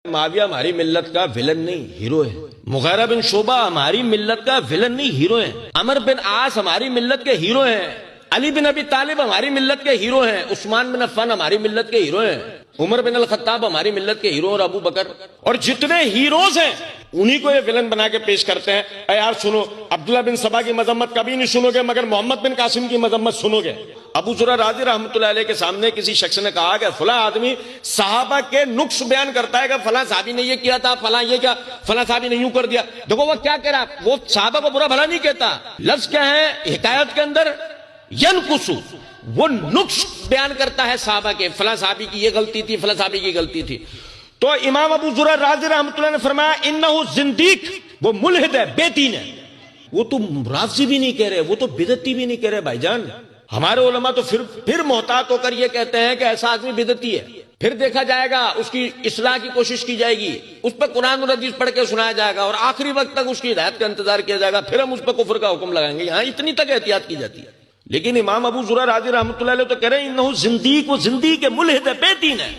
معاویہ ہماری ملت کا ویلن نہیں، ہیرو ہے۔ مغیرہ بن شعبہ ہماری ملت کا ویلن نہیں، ہیرو ہے۔ عمر بن عاص ہماری ملت کے ہیرو ہیں۔ علی بن ابی طالب ہماری ملت کے ہیرو ہیں۔ عثمان بن عفان ہماری ملت کے ہیرو ہیں۔ عمر بن الخطاب ہماری ملت کے ہیرو، اور ابو بکر، اور جتنے ہیروز ہیں انہی کو یہ ویلن بنا کے پیش کرتے ہیں۔ اے یار سنو، عبداللہ بن سبا کی مذمت کبھی نہیں سنو گے، مگر محمد بن قاسم کی مذمت سنو گے۔ ابو ذر رازی رحمۃ اللہ علیہ کے سامنے کسی شخص نے کہا کہ فلاں آدمی صحابہ کے نقص بیان کرتا ہے کہ فلاں صحابی نے یہ کیا تھا، فلاں یہ کیا، فلاں صحابی نے یوں کر دیا۔ دیکھو وہ کیا کہہ رہا، وہ صحابہ کو برا بھلا نہیں کہتا۔ لفظ کیا ہے حکایت کے اندر؟ ینقص، وہ نقص بیان کرتا ہے صحابہ کے، فلاں صحابی کی یہ غلطی تھی، فلاں صحابی کی غلطی تھی۔ تو امام ابو ذر رازی رحمۃ اللہ نے فرمایا انہو زندیق، وہ ملحد ہے، بے دین ہے۔ وہ تو رافضی بھی نہیں کہہ رہے، وہ تو بدعتی بھی نہیں کہہ رہے بھائی جان۔ ہمارے علماء تو پھر محتاط ہو کر یہ کہتے ہیں کہ ایسا آدمی بدعتی ہے، پھر دیکھا جائے گا، اس کی اصلاح کی کوشش کی جائے گی، اس پہ قرآن اور حدیث پڑھ کے سنایا جائے گا، اور آخری وقت تک اس کی ہدایت کا انتظار کیا جائے گا، پھر ہم اس پہ کفر کا حکم لگائیں گے۔ یہاں اتنی تک احتیاط کی جاتی ہے۔ لیکن امام ابو ذر رازی رحمۃ اللہ علیہ تو کہہ رہے ہیں انہو زندیق، وہ زندیق ہے، ملحد ہے، بے دین ہے۔